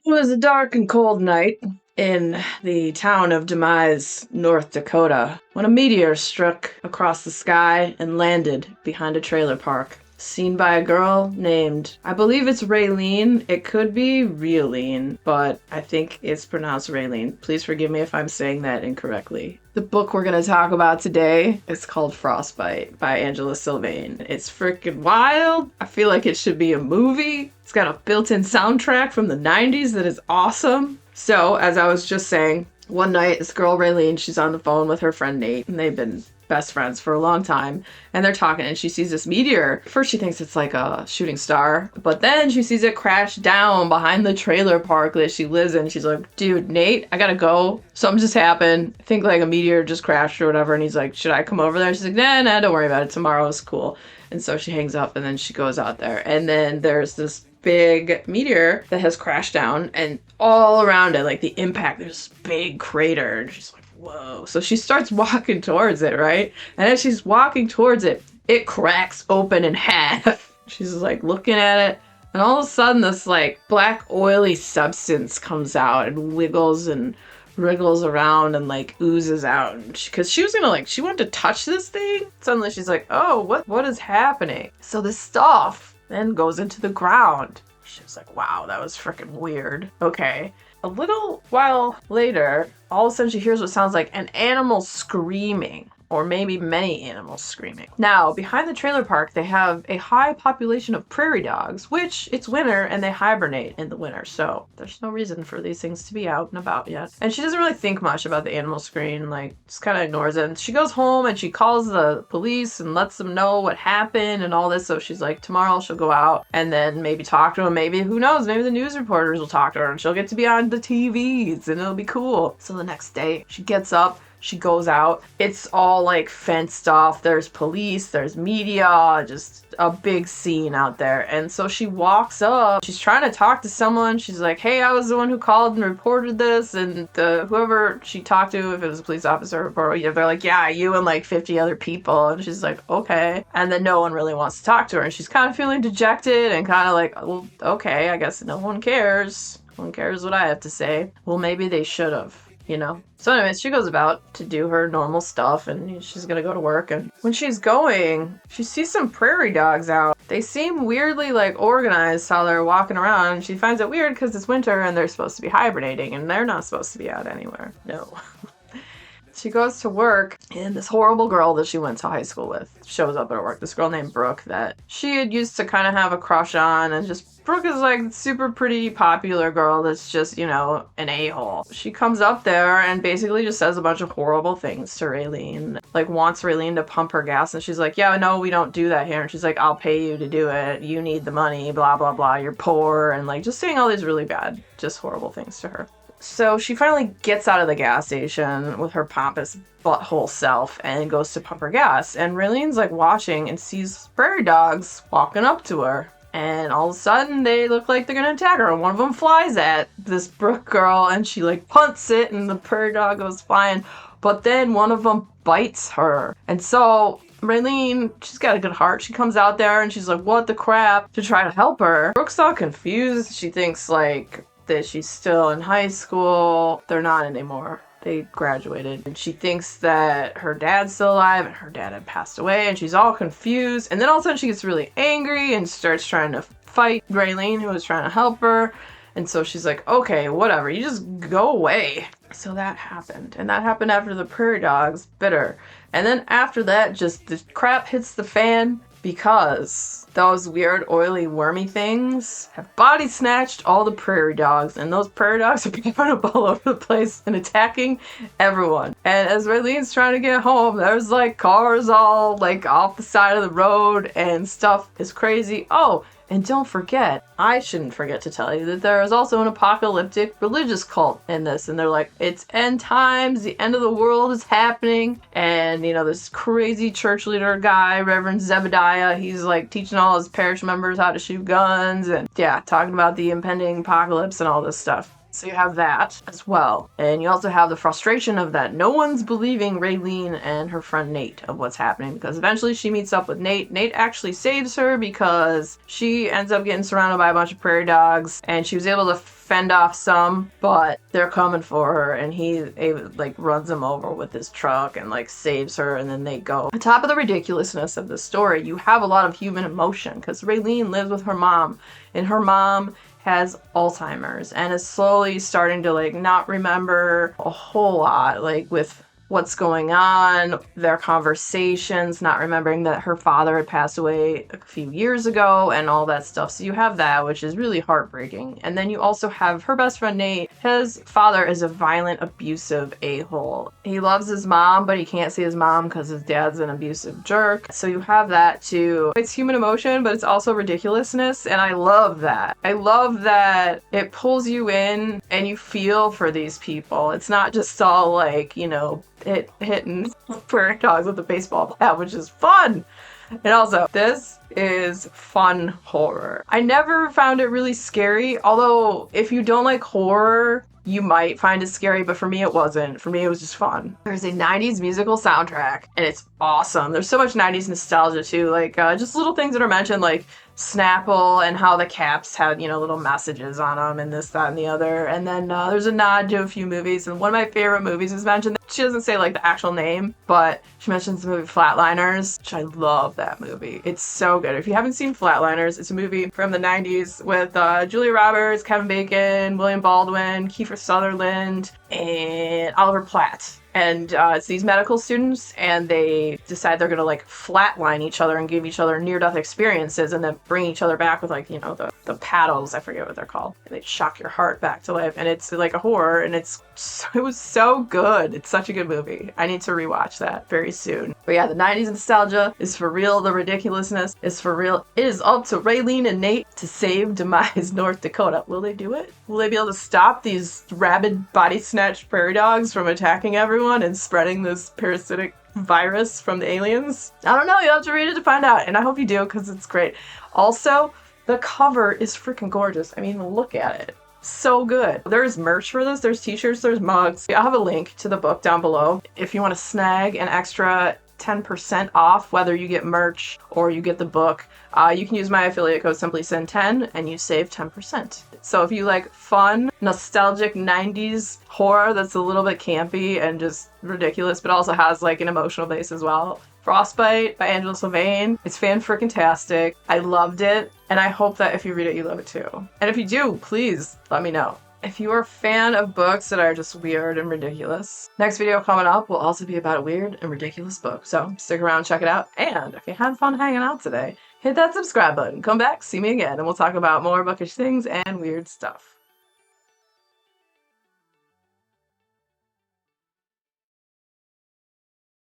It was a dark and cold night in the town of Demise, North Dakota, when a meteor struck across the sky and landed behind a trailer park. Seen by a girl named, I believe it's Raylene. It could be Realine, but I think it's pronounced Raylene. Please forgive me if I'm saying that incorrectly. The book we're going to talk about today is called Frostbite by Sylvaine. It's freaking wild. I feel like it should be a movie. It's got a built-in soundtrack from the 90s that is awesome. So, as I was just saying, one night this girl Raylene, she's on the phone with her friend Nate, and they've been best friends for a long time, and they're talking, and she sees this meteor. First she thinks it's like a shooting star, but then she sees it crash down behind the trailer park that she lives in. She's like, dude, Nate, I gotta go. Something just happened. I think like a meteor just crashed or whatever. And he's like, should I come over there? She's like, nah, don't worry about it. Tomorrow is cool. And so she hangs up, and then she goes out there, and then there's this big meteor that has crashed down, and all around it, like the impact, there's this big crater, and she's like, whoa. So she starts walking towards it, right? And as she's walking towards it, it cracks open in half. She's like looking at it, and all of a sudden this like black oily substance comes out and wiggles and wriggles around and like oozes out. Because she was gonna like, she wanted to touch this thing. Suddenly she's like, oh, what is happening? So this stuff then goes into the ground. She was like, wow, that was freaking weird. Okay. A little while later, all of a sudden she hears what sounds like an animal screaming, or maybe many animals screaming. Now, behind the trailer park, they have a high population of prairie dogs, which it's winter and they hibernate in the winter, so there's no reason for these things to be out and about yet. And she doesn't really think much about the animal scream, like, just kind of ignores it. And she goes home and she calls the police and lets them know what happened and all this. So she's like, tomorrow she'll go out and then maybe talk to them. Maybe, who knows, maybe the news reporters will talk to her and she'll get to be on the TVs and it'll be cool. So the next day, she gets up. She goes out. It's all like fenced off. There's police, there's media, just a big scene out there. And so she walks up. She's trying to talk to someone. She's like, hey, I was the one who called and reported this. And whoever she talked to, if it was a police officer or reporter, they're like, yeah, you and like 50 other people. And she's like, okay. And then no one really wants to talk to her. And she's kind of feeling dejected and kind of like, well, okay, I guess no one cares. No one cares what I have to say. Well, maybe they should have. You know? So anyways, she goes about to do her normal stuff and she's gonna go to work, and when she's going, she sees some prairie dogs out. They seem weirdly like organized how they're walking around. She finds it weird because it's winter and they're supposed to be hibernating and they're not supposed to be out anywhere. No. She goes to work, and this horrible girl that she went to high school with shows up at her work. This girl named Brooke that she had used to kind of have a crush on, and just Brooke is like super pretty popular girl that's just, you know, an a-hole. She comes up there and basically just says a bunch of horrible things to Raylene. Like wants Raylene to pump her gas, and she's like, yeah, no, we don't do that here. And she's like, I'll pay you to do it. You need the money, blah, blah, blah. You're poor. And like just saying all these really bad, just horrible things to her. So she finally gets out of the gas station with her pompous butthole self and goes to pump her gas. And Raylene's like watching and sees prairie dogs walking up to her. And all of a sudden they look like they're gonna attack her. And one of them flies at this Brooke girl and she like punts it and the prairie dog goes flying. But then one of them bites her. And so Raylene, she's got a good heart. She comes out there and she's like, what the crap, to try to help her. Brooke's all confused. She thinks like that she's still in high school. They're not anymore. They graduated. And she thinks that her dad's still alive and her dad had passed away, and she's all confused. And then all of a sudden she gets really angry and starts trying to fight Raylene, who was trying to help her. And so she's like, okay, whatever, you just go away. So that happened. And that happened after the prairie dogs bit her. And then after that, just the crap hits the fan, because those weird oily wormy things have body snatched all the prairie dogs, and those prairie dogs are popping up all over the place and attacking everyone. And as Raylene's trying to get home, there's like cars all like off the side of the road and stuff is crazy. Oh, and don't forget, I shouldn't forget to tell you that there is also an apocalyptic religious cult in this. And they're like, it's end times, the end of the world is happening. And, you know, this crazy church leader guy, Reverend Zebediah, he's like teaching all his parish members how to shoot guns. And yeah, talking about the impending apocalypse and all this stuff. So you have that as well. And you also have the frustration of that no one's believing Raylene and her friend Nate of what's happening, because eventually she meets up with Nate. Nate actually saves her because she ends up getting surrounded by a bunch of prairie dogs, and she was able to fend off some, but they're coming for her, and he like runs them over with his truck and like saves her, and then they go. On top of the ridiculousness of the story, you have a lot of human emotion, because Raylene lives with her mom, and her mom has Alzheimer's and is slowly starting to like not remember a whole lot, like with what's going on, their conversations, not remembering that her father had passed away a few years ago and all that stuff. So you have that, which is really heartbreaking. And then you also have her best friend Nate. His father is a violent, abusive a-hole. He loves his mom, but he can't see his mom because his dad's an abusive jerk. So you have that too. It's human emotion, but it's also ridiculousness, and I love that. I love that it pulls you in and you feel for these people. It's not just all like, you know, hitting prairie dogs with a baseball bat, which is fun. And also, this is fun horror. I never found it really scary, although if you don't like horror, you might find it scary, but for me it wasn't. For me it was just fun. There's a 90s musical soundtrack, and it's awesome. There's so much 90s nostalgia too, like just little things that are mentioned, like Snapple and how the caps had, you know, little messages on them and this, that, and the other. And then there's a nod to a few movies, and one of my favorite movies is mentioned. She doesn't say like the actual name, but she mentions the movie Flatliners, which I love that movie. It's so good. If you haven't seen Flatliners, it's a movie from the 90s with Julia Roberts, Kevin Bacon, William Baldwin, Kiefer Sutherland, and Oliver Platt. And it's these medical students, and they decide they're gonna like flatline each other and give each other near-death experiences, and then bring each other back with like, you know, the paddles, I forget what they're called. They shock your heart back to life, and it's like a horror, and it was so good. It's such a good movie. I need to rewatch that very soon. But yeah, the 90s nostalgia is for real. The ridiculousness is for real. It is up to Raylene and Nate to save Demise, North Dakota. Will they do it? Will they be able to stop these rabid body snatch prairie dogs from attacking everyone and spreading this parasitic virus from the aliens? I don't know. You'll have to read it to find out, and I hope you do, because it's great. Also, the cover is freaking gorgeous. I mean, look at it. So good. There's merch for this. There's t-shirts, there's mugs. I'll have a link to the book down below if you want to snag an extra 10% off, whether you get merch or you get the book. You can use my affiliate code SimplySend10 and you save 10%. So if you like fun, nostalgic 90s horror that's a little bit campy and just ridiculous, but also has like an emotional base as well, Frostbite by Sylvaine. It's fan-freaking-tastic. I loved it, and I hope that if you read it, you love it too. And if you do, please let me know. If you are a fan of books that are just weird and ridiculous, next video coming up will also be about a weird and ridiculous book. So stick around, check it out. And if you had fun hanging out today, hit that subscribe button, come back, see me again, and we'll talk about more bookish things and weird stuff.